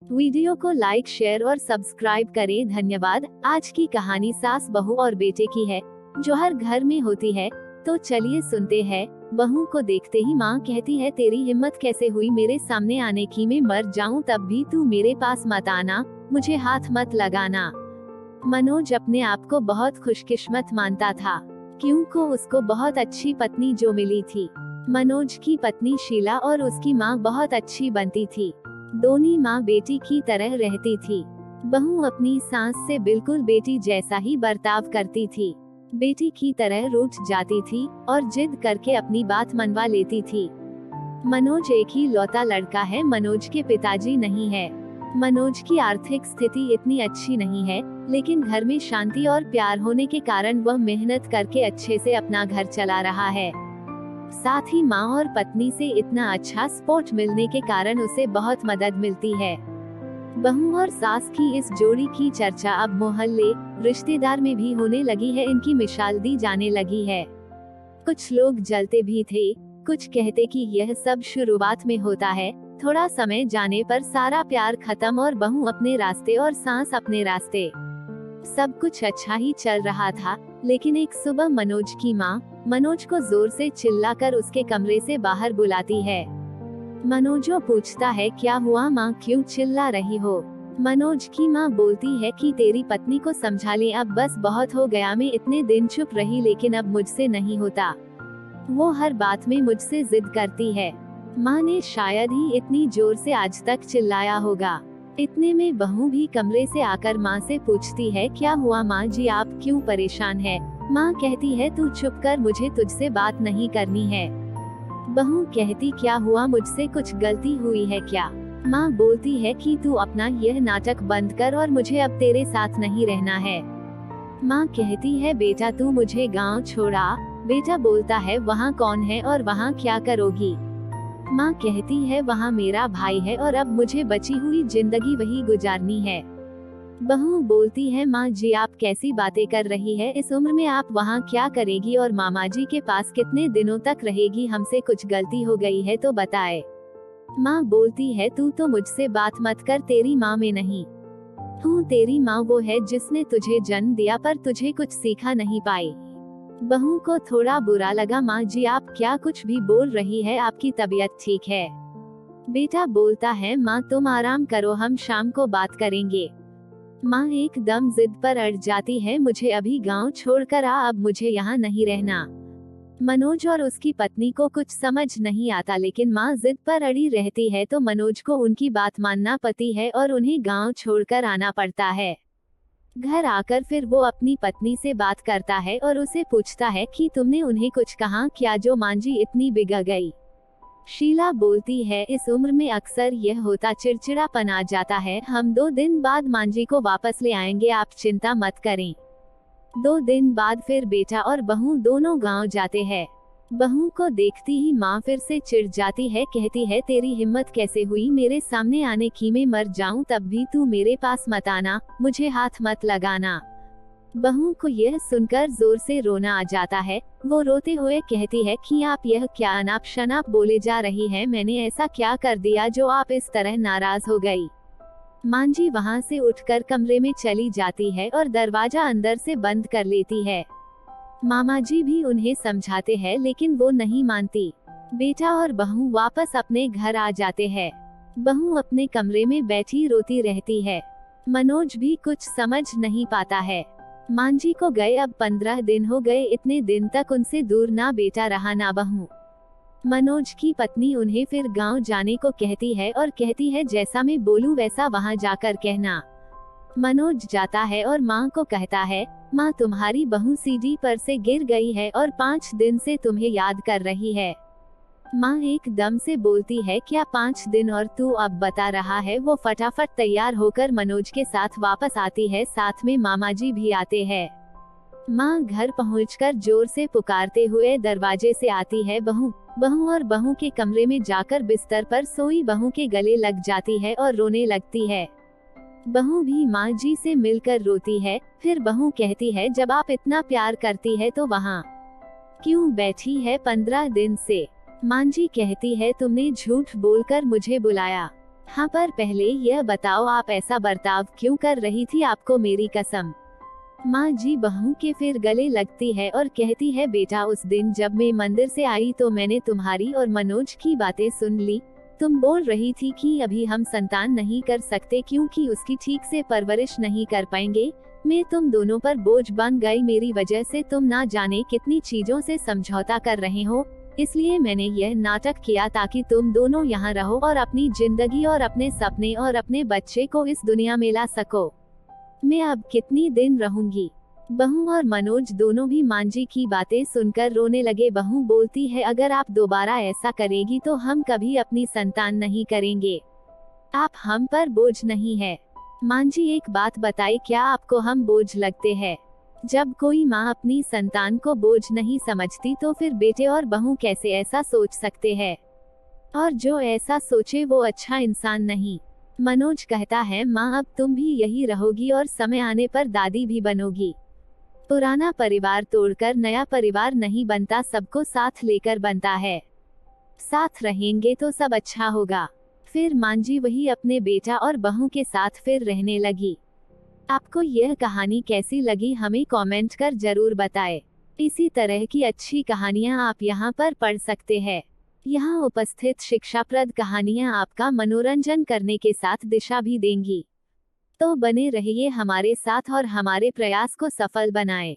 Video को like, share और subscribe करें। धन्यवाद। आज की कहानी सास, बहू और बेटे की है, जो हर घर में होती है। तो चलिए सुनते हैं। बहू को देखते ही माँ कहती है, तेरी हिम्मत कैसे हुई मेरे सामने आने की? मैं मर जाऊं तब भी तू मेरे पास मत आना, मुझे हाथ मत लगाना। मनोज अपने आप को बहुत खुशकिस्मत मानता था, क्योंकि उसको बहुत अच्छी पत्नी जो मिली थी। मनोज की पत्नी शीला और उसकी माँ बहुत अच्छी बनती थी। दोनों माँ बेटी की तरह रहती थी। बहू अपनी सास से बिल्कुल बेटी जैसा ही बर्ताव करती थी। बेटी की तरह रूठ जाती थी और जिद करके अपनी बात मनवा लेती थी। मनोज एक ही लौता लड़का है, मनोज के पिताजी नहीं है। मनोज की आर्थिक स्थिति इतनी अच्छी नहीं है, लेकिन घर में शांति और प्यार होने के कारण वह मेहनत करके अच्छे से अपना घर चला रहा है। साथ ही माँ और पत्नी से इतना अच्छा सपोर्ट मिलने के कारण उसे बहुत मदद मिलती है। बहू और सास की इस जोड़ी की चर्चा अब मोहल्ले, रिश्तेदार में भी होने लगी है। इनकी मिसाल दी जाने लगी है। कुछ लोग जलते भी थे, कुछ कहते कि यह सब शुरुआत में होता है, थोड़ा समय जाने पर सारा प्यार खत्म और बहू अपने रास्ते और सास अपने रास्ते। सब कुछ अच्छा ही चल रहा था, लेकिन एक सुबह मनोज की माँ मनोज को जोर से चिल्लाकर उसके कमरे से बाहर बुलाती है। मनोजो पूछता है, क्या हुआ माँ, क्यों चिल्ला रही हो? मनोज की माँ बोलती है कि तेरी पत्नी को समझा ले, अब बस बहुत हो गया। मैं इतने दिन चुप रही, लेकिन अब मुझसे नहीं होता। वो हर बात में मुझसे जिद करती है। माँ ने शायद ही इतनी जोर से आज तक चिल्लाया होगा। इतने में बहू भी कमरे से आकर माँ से पूछती है, क्या हुआ माँ जी, आप क्यों परेशान है? माँ कहती है, तू चुप कर, मुझे तुझसे बात नहीं करनी है। बहू कहती, क्या हुआ, मुझसे कुछ गलती हुई है क्या? माँ बोलती है कि तू अपना यह नाटक बंद कर और मुझे अब तेरे साथ नहीं रहना है। माँ कहती है, बेटा तू मुझे गांव छोड़ा। बेटा बोलता है, वहाँ कौन है और वहाँ क्या करोगी? माँ कहती है, वहाँ मेरा भाई है और अब मुझे बची हुई जिंदगी वही गुजारनी है। बहू बोलती है, माँ जी आप कैसी बातें कर रही है, इस उम्र में आप वहाँ क्या करेगी और मामा जी के पास कितने दिनों तक रहेगी? हमसे कुछ गलती हो गई है तो बताए। माँ बोलती है, तू तो मुझसे बात मत कर, तेरी माँ में नहीं हूँ। तेरी माँ वो है जिसने तुझे जन्म दिया पर तुझे कुछ सीखा नहीं पाई। बहू को थोड़ा बुरा लगा, माँ जी आप क्या कुछ भी बोल रही है, आपकी तबीयत ठीक है? बेटा बोलता है, माँ तुम आराम करो, हम शाम को बात करेंगे। माँ एकदम जिद पर अड़ जाती है, मुझे अभी गांव छोड़कर आ, अब मुझे यहाँ नहीं रहना। मनोज और उसकी पत्नी को कुछ समझ नहीं आता, लेकिन माँ जिद पर अड़ी रहती है तो मनोज को उनकी बात मानना पड़ती है और उन्हें गांव छोड़कर आना पड़ता है। घर आकर फिर वो अपनी पत्नी से बात करता है और उसे पूछता है कि तुमने उन्हें कुछ कहा क्या, जो माँ जी इतनी बिगड़ गई? शीला बोलती है, इस उम्र में अक्सर यह होता, चिड़चिड़ापन आ जाता है। हम 2 दिन बाद मांझी को वापस ले आएंगे, आप चिंता मत करें। 2 दिन बाद फिर बेटा और बहू दोनों गांव जाते हैं। बहू को देखती ही माँ फिर से चिढ़ जाती है, कहती है, तेरी हिम्मत कैसे हुई मेरे सामने आने की? मैं मर जाऊं तब भी तू मेरे पास मत आना, मुझे हाथ मत लगाना। बहू को यह सुनकर जोर से रोना आ जाता है। वो रोते हुए कहती है कि आप यह क्या अनाप शनाप बोले जा रही हैं, मैंने ऐसा क्या कर दिया जो आप इस तरह नाराज हो गई? मांझी वहां से उठकर कमरे में चली जाती है और दरवाजा अंदर से बंद कर लेती है। मामा जी भी उन्हें समझाते हैं, लेकिन वो नहीं मानती। बेटा और बहू वापस अपने घर आ जाते हैं। बहू अपने कमरे में बैठी रोती रहती है। मनोज भी कुछ समझ नहीं पाता है। मांझी को गए अब 15 दिन हो गए, इतने दिन तक उनसे दूर ना बेटा रहा ना बहू। मनोज की पत्नी उन्हें फिर गांव जाने को कहती है और कहती है, जैसा मैं बोलूं वैसा वहां जाकर कहना। मनोज जाता है और माँ को कहता है, माँ तुम्हारी बहू सीढ़ी पर से गिर गई है और 5 दिन से तुम्हें याद कर रही है। माँ एकदम से बोलती है, क्या 5 दिन और तू अब बता रहा है? वो फटाफट तैयार होकर मनोज के साथ वापस आती है, साथ में मामा जी भी आते हैं। माँ घर पहुंचकर जोर से पुकारते हुए दरवाजे से आती है, बहू बहू, और बहू के कमरे में जाकर बिस्तर पर सोई बहू के गले लग जाती है और रोने लगती है। बहू भी माँ जी से मिलकर रोती है। फिर बहू कहती है, जब आप इतना प्यार करती है तो वहाँ क्यों बैठी है 15 दिन से? मांझी कहती है, तुमने झूठ बोलकर मुझे बुलाया। हाँ, पर पहले यह बताओ आप ऐसा बर्ताव क्यों कर रही थी, आपको मेरी कसम। माँ जी बहू के फिर गले लगती है और कहती है, बेटा उस दिन जब मैं मंदिर से आई तो मैंने तुम्हारी और मनोज की बातें सुन ली। तुम बोल रही थी कि अभी हम संतान नहीं कर सकते क्योंकि उसकी ठीक से परवरिश नहीं कर पाएंगे। मैं तुम दोनों पर बोझ बन गई, मेरी वजह से तुम ना जाने कितनी चीजों से समझौता कर रहे हो। इसलिए मैंने यह नाटक किया ताकि तुम दोनों यहाँ रहो और अपनी जिंदगी और अपने सपने और अपने बच्चे को इस दुनिया में ला सको। मैं अब कितनी दिन रहूंगी। बहू और मनोज दोनों भी मांझी की बातें सुनकर रोने लगे। बहू बोलती है, अगर आप दोबारा ऐसा करेगी तो हम कभी अपनी संतान नहीं करेंगे। आप हम पर बोझ नहीं है। मांझी एक बात बताए, क्या आपको हम बोझ लगते हैं? जब कोई माँ अपनी संतान को बोझ नहीं समझती तो फिर बेटे और बहू कैसे ऐसा सोच सकते हैं? और जो ऐसा सोचे वो अच्छा इंसान नहीं। मनोज कहता है, माँ अब तुम भी यही रहोगी और समय आने पर दादी भी बनोगी। पुराना परिवार तोड़कर नया परिवार नहीं बनता, सबको साथ लेकर बनता है। साथ रहेंगे तो सब अच्छा होगा। फिर मांझी वही अपने बेटा और बहू के साथ फिर रहने लगी। आपको यह कहानी कैसी लगी हमें कमेंट कर जरूर बताएं। इसी तरह की अच्छी कहानियाँ आप यहाँ पर पढ़ सकते हैं। यहाँ उपस्थित शिक्षाप्रद कहानियाँ आपका मनोरंजन करने के साथ दिशा भी देंगी। तो बने रहिए हमारे साथ और हमारे प्रयास को सफल बनाएं।